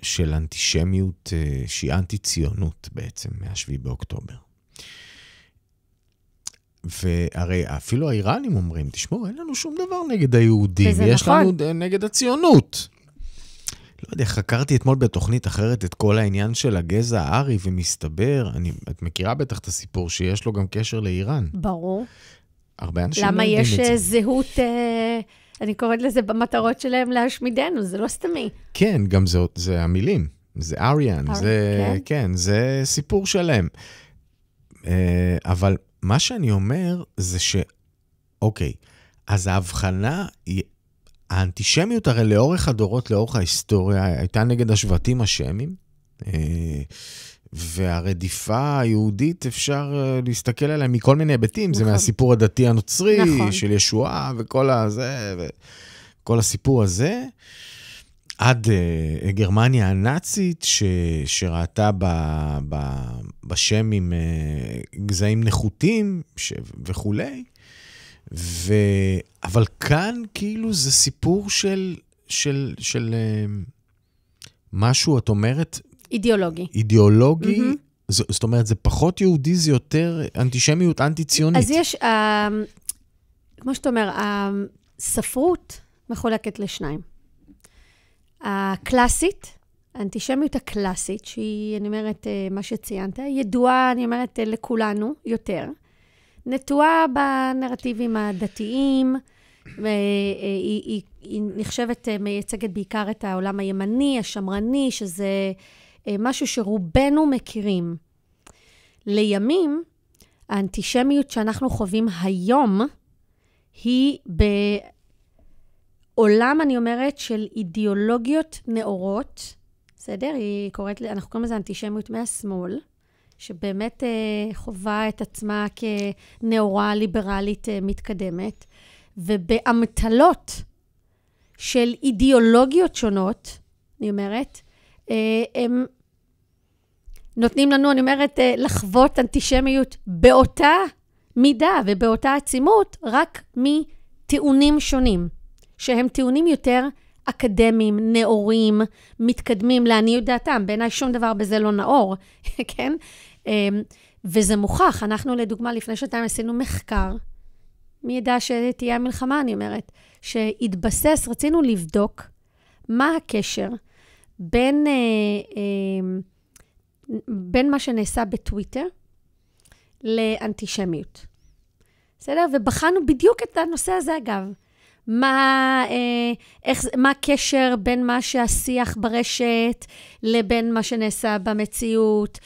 של אנטישמיות, שהיא אנטי-ציונות בעצם, מה7 באוקטובר. והרי אפילו האיראנים אומרים, תשמעו, אין לנו שום דבר נגד היהודים, ויש לנו נגד הציונות. לא יודע, חקרתי אתמול בתוכנית אחרת את כל העניין של הגזע הארי, ומסתבר, את מכירה בטח את הסיפור שיש לו גם קשר לאיראן. ברור. הרבה אנשים לא למה יודעים את זה. יש זהות... אני קוראת לזה במטרות שלהם להשמידנו, זה לא סתמי. כן, גם זה המילים, זה אריאן, זה, כן, זה סיפור שלם. אבל מה שאני אומר זה אוקיי, אז ההבחנה, האנטישמיות הרי לאורך הדורות, לאורך ההיסטוריה, הייתה נגד השבטים השמים, והרדיפה היהודית אפשר להסתכל עליה מכל מיני היבטים, זה מהסיפור הדתי הנוצרי, של ישועה וכל הזה, וכל הסיפור הזה, עד גרמניה הנאצית, שראתה בשמים גזעים נחותים וכולי, אבל כאן כאילו זה סיפור של משהו, את אומרת, אידיאולוגי, זאת אומרת, זה פחות יהודי, זה יותר אנטישמיות, אנטי-ציונית. אז יש, כמו שאתה אומר, הספרות מחולקת לשניים. הקלאסית, האנטישמיות הקלאסית, שהיא, אני אומרת, מה שציינת, ידועה, אני אומרת, לכולנו יותר, נטועה בנרטיבים הדתיים, והיא נחשבת, מייצגת בעיקר את העולם הימני, השמרני, שזה משהו שרובנו מכירים. לימים, האנטישמיות שאנחנו חווים היום, היא בעולם, אני אומרת, של אידיאולוגיות נאורות, בסדר? אנחנו קוראים לזה אנטישמיות מהשמאל, שבאמת חובה את עצמה כנאורה ליברלית מתקדמת, ובאמתלות של אידיאולוגיות שונות, אני אומרת, הם נותנים לנו, אני אומרת, לחוות אנטישמיות באותה מידה ובאותה עצימות, רק מטיעונים שונים, שהם טיעונים יותר אקדמיים, נאורים, מתקדמים לעניות דעתם. בעיניי שום דבר בזה לא נאור, כן? וזה מוכח. אנחנו לדוגמה, לפני שנתיים עשינו מחקר מי ידע שתהיה המלחמה, אני אומרת, שהתבסס, רצינו לבדוק מה הקשר בין מה שנעשה בטוויטר לאנטישמיות. בסדר? ובחנו בדיוק את הנושא הזה, אגב. מה הקשר בין מה שהשיח ברשת לבין מה שנעשה במציאות,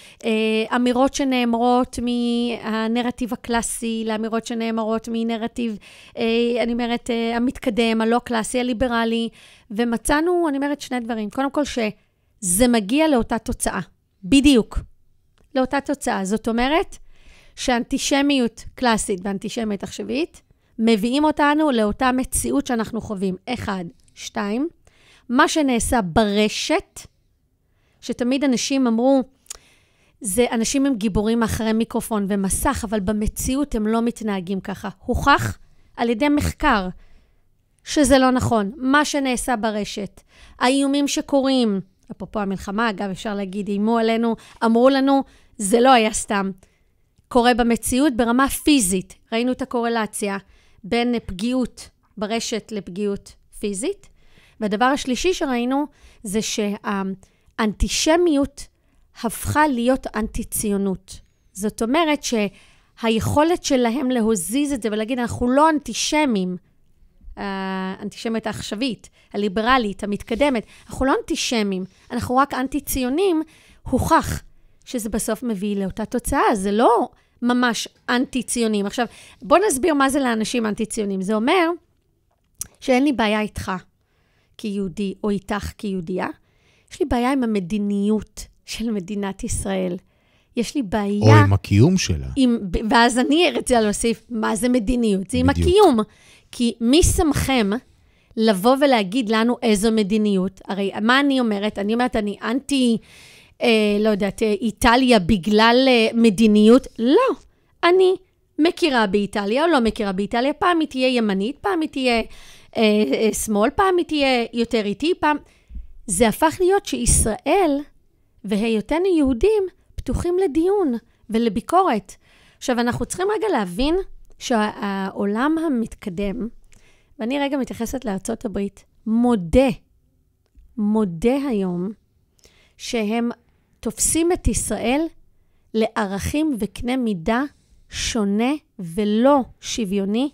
אמירות שנאמרות מהנרטיב הקלאסי, לאמירות שנאמרות מנרטיב, אני אומרת, המתקדם, הלא קלאסי, הליברלי, ומצאנו, אני אומרת, שני דברים. קודם כל, שזה מגיע לאותה תוצאה. בדיוק. לאותה תוצאה. זאת אומרת, שאנטישמיות קלאסית ואנטישמיות עכשווית, מביאים אותנו לאותה מציאות שאנחנו חווים. 1, 2, מה שנעשה ברשת, שתמיד אנשים אמרו, אנשים הם גיבורים אחרי מיקרופון ומסך, אבל במציאות הם לא מתנהגים ככה. הוכח על ידי מחקר שזה לא נכון. מה שנעשה ברשת, האיומים שקורים, אפרופו המלחמה, אגב, אפשר להגיד, אימו עלינו, אמרו לנו, זה לא היה סתם. קורה במציאות ברמה פיזית. ראינו את הקורלציה בין פגיעות ברשת לפגיעות פיזית. והדבר השלישי שראינו זה שהאנטישמיות הפכה להיות אנטי-ציונות. זאת אומרת שהיכולת שלהם להוזיז את זה ולהגיד, אנחנו לא אנטישמים, האנטישמיות העכשווית, הליברלית, המתקדמת, אנחנו לא אנטישמים, אנחנו רק אנטי-ציונים, הוכח שזה בסוף מביא לאותה תוצאה, זה לא ממש אנטי-ציונים. עכשיו, בוא נסביר מה זה לאנשים אנטי-ציונים. זה אומר שאין לי בעיה איתך כיהודי או איתך כיהודייה, יש לי בעיה עם המדיניות של מדינת ישראל. יש לי בעיה... או עם הקיום שלה. ואז אני רוצה להוסיף, מה זה מדיניות? זה עם הקיום. כי מי שמכם לבוא ולהגיד לנו איזו מדיניות? הרי מה אני אומרת? אני אומרת, אני אנטי... לא יודעת, איטליה בגלל מדיניות? לא. אני מכירה באיטליה או לא מכירה באיטליה. פעם היא תהיה ימנית, פעם היא תהיה שמאל, פעם היא תהיה יותר איטי, פעם... זה הפך להיות שישראל והיותנו יהודים פתוחים לדיון ולביקורת. עכשיו, אנחנו צריכים רגע להבין שהעולם המתקדם, ואני רגע מתייחסת לארצות הברית, מודה היום שהם תופסים את ישראל לערכים וקנה מידה שונה ולא שוויוני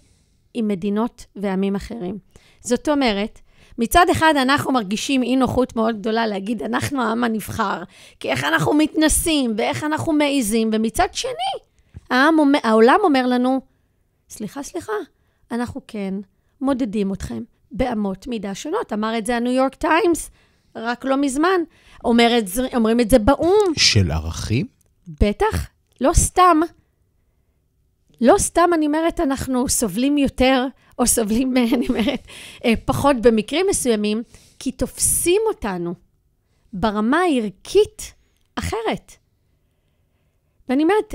עם מדינות ועמים אחרים. זאת אומרת, מצד אחד אנחנו מרגישים אי נוחות מאוד גדולה להגיד, אנחנו העם הנבחר, כי איך אנחנו מתנסים ואיך אנחנו מעיזים, ומצד שני, העולם אומר לנו, סליחה, אנחנו כן מודדים אתכם באמות מידה שונות. אמר את זה הניו יורק טיימס, רק לא מזמן. אומרים את זה באום. של ערכים? בטח. לא סתם אני אומרת, אנחנו סובלים יותר, או סובלים, אני אומרת, פחות במקרים מסוימים, כי תופסים אותנו ברמה הערכית אחרת. ואני אומרת,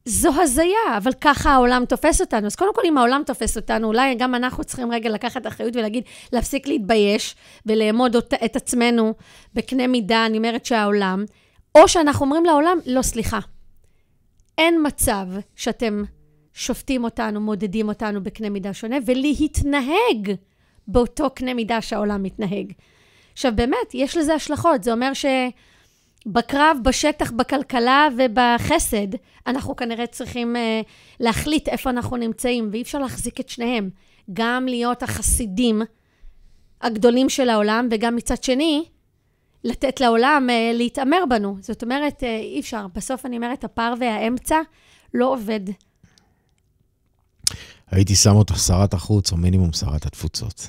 זו הזיה, אבל ככה העולם תופס אותנו. אז קודם כל, אם העולם תופס אותנו, אולי גם אנחנו צריכים רגע לקחת אחריות ולהגיד, להפסיק להתבייש ולעמוד את עצמנו בקנה מידה, אני אומרת שהעולם, או שאנחנו אומרים לעולם, לא, סליחה. אין מצב שאתם שופטים אותנו, מודדים אותנו בקנה מידה שונה, ולהתנהג באותו קנה מידה שהעולם מתנהג. עכשיו, באמת, יש לזה השלכות. זה אומר בקרב, בשטח, בכלכלה ובחסד, אנחנו כנראה צריכים להחליט איפה אנחנו נמצאים, ואי אפשר להחזיק את שניהם. גם להיות החסידים הגדולים של העולם, וגם מצד שני, לתת לעולם להתאמר בנו. זאת אומרת, אי אפשר. בסוף אני אומרת, הפער והאמצע לא עובד. הייתי שם אותך שרת החוץ, או מינימום שרת התפוצות.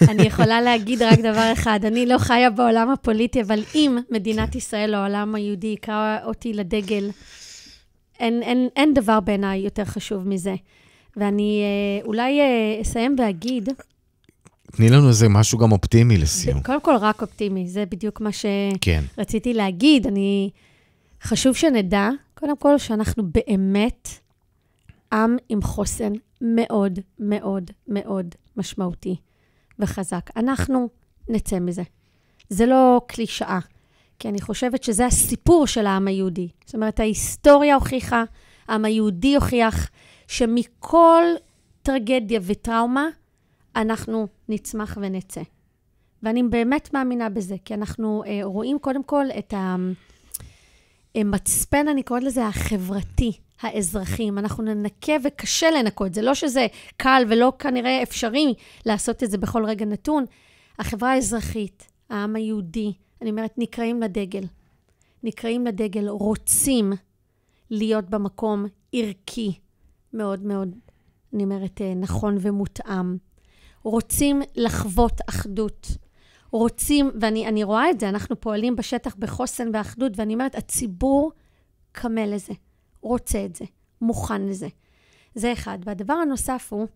אני יכולה להגיד רק דבר אחד, אני לא חיה בעולם הפוליטי, אבל אם מדינת ישראל או העולם היהודי יקרא אותי לדגל, אין דבר בעיניי יותר חשוב מזה. ואני אולי אסיים ואגיד... תני לנו איזה משהו גם אופטימי לסיום. קודם כל רק אופטימי, זה בדיוק מה שרציתי להגיד. חשוב שנדע, קודם כל שאנחנו באמת עם עם חוסן מאוד מאוד מאוד משמעותי. וחזק. אנחנו נצא מזה. זה לא קלישאה, כי אני חושבת שזה הסיפור של העם היהודי. זאת אומרת, ההיסטוריה הוכיחה, העם היהודי הוכיח, שמכל טרגדיה וטראומה, אנחנו נצמח ונצא. ואני באמת מאמינה בזה, כי אנחנו רואים קודם כל את המצפן, אני קוראת לזה החברתי, האזרחים. אנחנו ננקה וקשה לנקות. זה לא שזה קל ולא כנראה אפשרי לעשות את זה בכל רגע נתון. החברה האזרחית, העם היהודי, אני אומרת, נקראים לדגל. נקראים לדגל, רוצים להיות במקום ערכי, מאוד מאוד, אני אומרת, נכון ומותאם. רוצים לחוות אחדות. רוצים, ואני רואה את זה, אנחנו פועלים בשטח בחוסן ואחדות, ואני אומרת, הציבור קמה לזה, רוצה את זה, מוכן לזה. זה אחד. והדבר הנוסף הוא,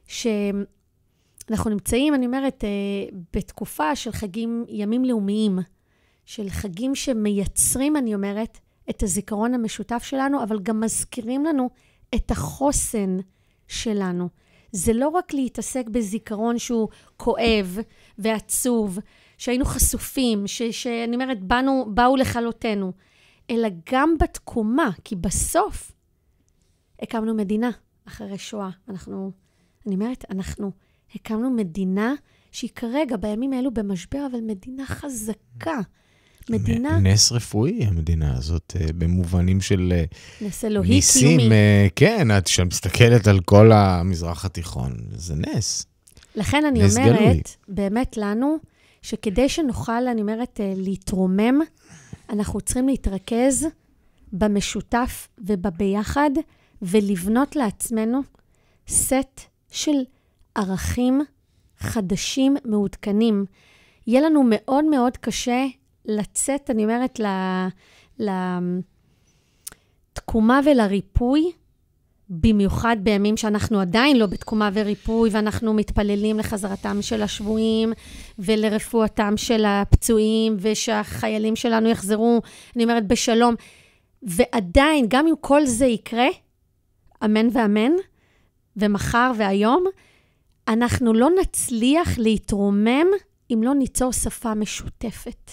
שאנחנו נמצאים, אני אומרת, בתקופה של חגים, ימים לאומיים, של חגים שמייצרים, אני אומרת, את הזיכרון המשותף שלנו, אבל גם מזכירים לנו את החוסן שלנו. זה לא רק להתעסק בזיכרון שהוא כואב ועצוב, שהיינו חשופים, שאני אומרת, באו לכלותנו, אלא גם בתקומה, כי בסוף הקמנו מדינה אחרי שואה. אני אומרת, אנחנו הקמנו מדינה שהיא כרגע בימים האלו במשבר, אבל מדינה חזקה. מדינה... נס רפואי, המדינה הזאת, במובנים של נס אלוהי ניסים, קיומי. כן, את שמסתכלת על כל המזרח התיכון, זה נס. לכן אני נס אומרת, גלוי. באמת לנו, שכדי שנוכל, אני אומרת, להתרומם, אנחנו צריכים להתרכז במשותף ובביחד, ולבנות לעצמנו סט של ערכים חדשים מעודכנים. יהיה לנו מאוד מאוד קשה לצאת, אני אומרת, לתקומה ולריפוי, במיוחד בימים שאנחנו עדיין לא בתקומה וריפוי, ואנחנו מתפללים לחזרתם של השבויים, ולרפואתם של הפצועים, ושהחיילים שלנו יחזרו, אני אומרת, בשלום. ועדיין, גם אם כל זה יקרה, אמן ואמן, ומחר והיום, אנחנו לא נצליח להתרומם, אם לא ניצור שפה משותפת,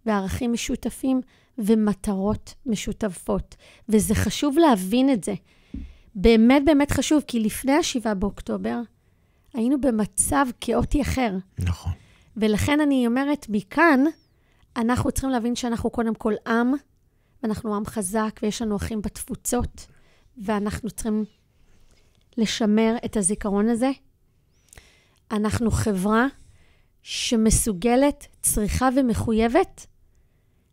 וערכים משותפים, ומטרות משותפות. וזה חשוב להבין את זה. באמת באמת חשוב, כי לפני 7 באוקטובר, היינו במצב כאוטי אחר. נכון. ולכן אני אומרת, מכאן, אנחנו צריכים להבין שאנחנו קודם כל עם, ואנחנו עם חזק, ויש לנו אחים בתפוצות, ואנחנו צריכים לשמר את הזיכרון הזה. אנחנו חברה שמסוגלת, צריכה ומחויבת,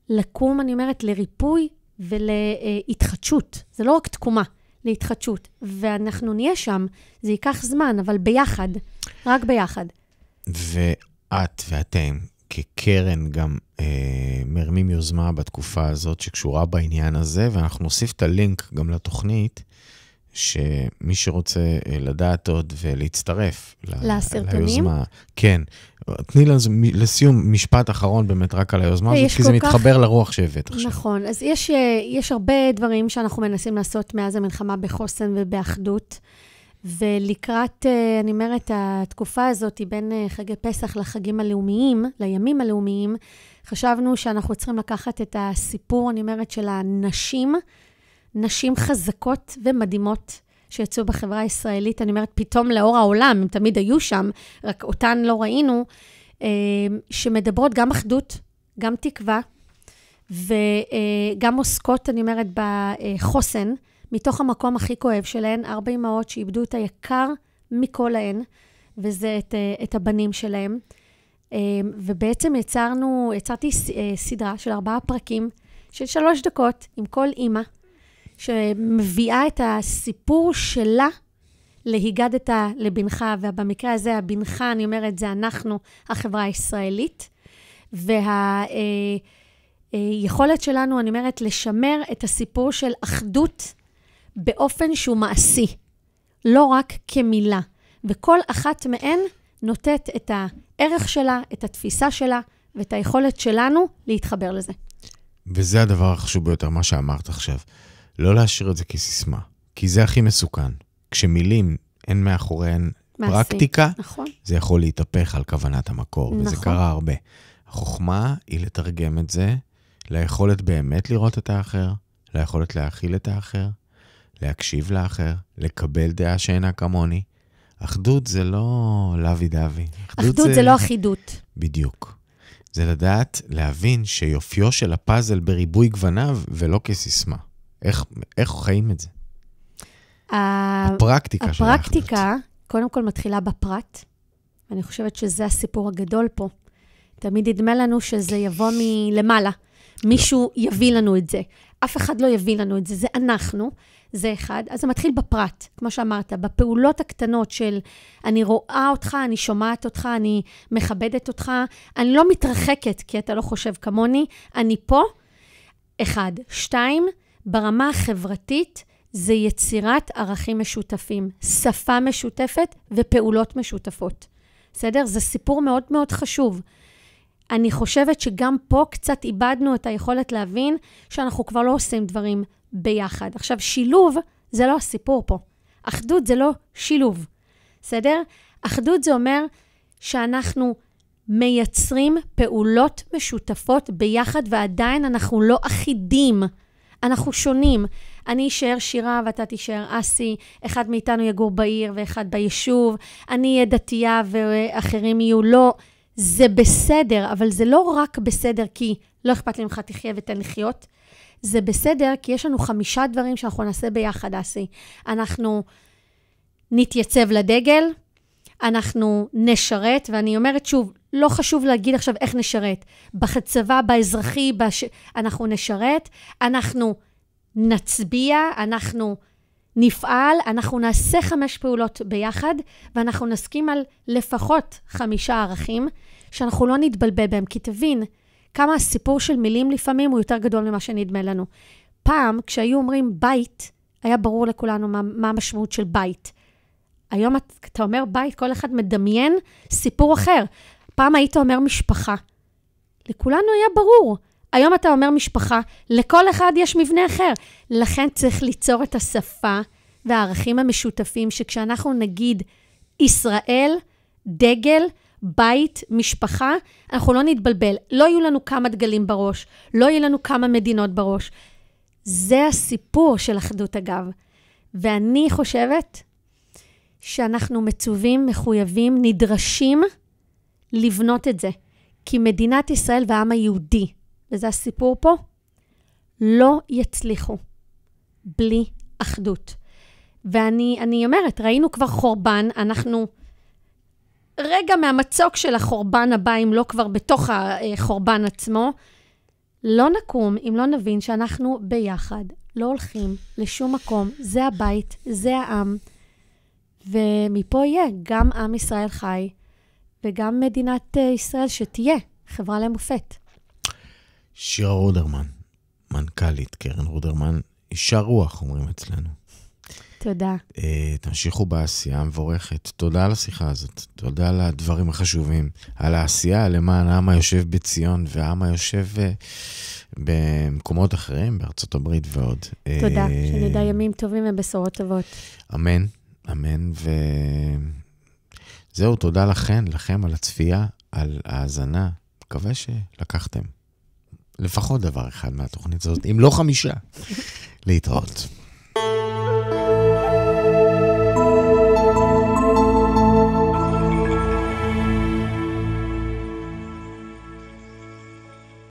לקום, אני אומרת, לריפוי ולהתחדשות. זה לא רק תקומה, להתחדשות. ואנחנו נהיה שם, זה ייקח זמן, אבל ביחד, רק ביחד. ואת ואתם, כקרן, גם מרמים יוזמה בתקופה הזאת שקשורה בעניין הזה, ואנחנו נוסיף את הלינק גם לתוכנית, שמי שרוצה לדעת עוד ולהצטרף ליוזמה. כן. תני לסיום משפט אחרון באמת רק על היוזמה הזאת, כי זה מתחבר לרוח שהבאת עכשיו. נכון. אז יש הרבה דברים שאנחנו מנסים לעשות מאז המלחמה בחוסן ובאחדות, ולקראת, אני אומרת, התקופה הזאת בין חגי פסח לחגים הלאומיים, לימים הלאומיים, חשבנו שאנחנו צריכים לקחת את הסיפור, אני אומרת, של הנשים, נשים חזקות ומדהימות שיצאו בחברה הישראלית, אני אומרת, פתאום לאור העולם, הם תמיד היו שם, רק אותן לא ראינו, שמדברות גם אחדות, גם תקווה, וגם עוסקות, אני אומרת, בחוסן, מתוך המקום הכי כואב שלהן, 4 אמהות שאיבדו את היקר מכל להן, וזה את הבנים שלהם. ובעצם יצרתי סדרה של 4 פרקים, של 3 דקות, עם כל אמא, שמביאה את הסיפור שלה, להיגדת לבנך, ובמקרה הזה, הבנך, אני אומרת, זה אנחנו, החברה הישראלית, והיכולת שלנו, אני אומרת, לשמר את הסיפור של אחדות, באופן שהוא מעשי, לא רק כמילה. וכל אחת מהן נותנת את הערך שלה, את התפיסה שלה, ואת היכולת שלנו להתחבר לזה. וזה הדבר החשוב ביותר, מה שאמרת עכשיו. לא להשאיר את זה כסיסמה, כי זה הכי מסוכן. כשמילים אין מאחוריהן פרקטיקה, נכון. זה יכול להתהפך על כוונת המקור, נכון. וזה קרה הרבה. החוכמה היא לתרגם את זה, ליכולת באמת לראות את האחר, ליכולת להכיל את האחר, להקשיב לאחר, לקבל דעה שאינה כמוני. אחדות זה לא לוי דווי. אחדות זה לא אחידות. בדיוק. זה לדעת, להבין שיופיו של הפאזל בריבוי גווניו, ולא כסיסמה. איך חיים את זה? הפרקטיקה של האחדות. הפרקטיקה, קודם כל מתחילה בפרט. אני חושבת שזה הסיפור הגדול פה. תמיד ידמה לנו שזה יבוא מלמעלה. מישהו יביא לנו את זה. אף אחד לא יביא לנו את זה. זה אנחנו. זה אחד. אז זה מתחיל בפרט, כמו שאמרת, בפעולות הקטנות של אני רואה אותך, אני שומעת אותך, אני מכבדת אותך, אני לא מתרחקת כי אתה לא חושב כמוני, אני פה. 1. 2, ברמה החברתית, זה יצירת ערכים משותפים, שפה משותפת ופעולות משותפות. בסדר? זה סיפור מאוד מאוד חשוב. אני חושבת שגם פה קצת איבדנו את היכולת להבין שאנחנו כבר לא עושים דברים ביחד. עכשיו, שילוב זה לא הסיפור פה. אחדות זה לא שילוב. בסדר? אחדות זה אומר שאנחנו מייצרים פעולות משותפות ביחד, ועדיין אנחנו לא אחידים. אנחנו שונים. אני אשאר שירה ואתה תישאר אסי, אחד מאיתנו יגור בעיר ואחד ביישוב, אני אהיה דתייה ואחרים יהיו לא. זה בסדר, אבל זה לא רק בסדר כי לא אכפת לי ממך תחיה ותן לחיות. זה בסדר כי יש לנו 5 דברים שאנחנו נעשה ביחד, אסי. אנחנו נתייצב לדגל, אנחנו נשרת, ואני אומרת שוב, לא חשוב להגיד עכשיו איך נשרת. בצבא, באזרחי, אנחנו נשרת, אנחנו נצביע, אנחנו נפעל, אנחנו נעשה 5 פעולות ביחד, ואנחנו נסכים על לפחות 5 ערכים, שאנחנו לא נתבלבל בהם, כי תבין כמה הסיפור של מילים לפעמים הוא יותר גדול ממה שנדמה לנו. פעם, כשהיו אומרים בית, היה ברור לכולנו מה המשמעות של בית. היום אתה אומר בית, כל אחד מדמיין סיפור אחר. פעם היית אומר משפחה. לכולנו היה ברור. היום אתה אומר משפחה, לכל אחד יש מבנה אחר. לכן צריך ליצור את השפה והערכים המשותפים, שכשאנחנו נגיד ישראל, דגל, בית, משפחה, אנחנו לא נתבלבל. לא יהיו לנו כמה דגלים בראש, לא יהיו לנו כמה מדינות בראש. זה הסיפור של אחדות אגב. ואני חושבת שאנחנו מצווים, מחויבים, נדרשים לבנות את זה. כי מדינת ישראל והעם היהודי, וזה הסיפור פה, לא יצליחו בלי אחדות. ואני אומרת, ראינו כבר חורבן, אנחנו רגע מהמצוק של החורבן הבא, אם לא כבר בתוך החורבן עצמו, לא נקום אם לא נבין שאנחנו ביחד, לא הולכים לשום מקום, זה הבית, זה העם, ומפה יהיה גם עם ישראל חי, וגם מדינת ישראל שתהיה חברה למופת. שירה רודרמן, מנכ"לית קרן רודרמן, אישה רוח, אומרים אצלנו. תודה. תמשיכו בעשייה המבורכת. תודה על השיחה הזאת. תודה על הדברים החשובים. על העשייה למען העם היושב בציון, והעם היושב במקומות אחרים, בארצות הברית ועוד. תודה. שנדע ימים טובים ובשורות טובות. אמן, אמן. וזהו, תודה לכם על הצפייה, על ההאזנה. מקווה שלקחתם לפחות דבר אחד מהתוכנית הזאת, אם לא 5. להתראות.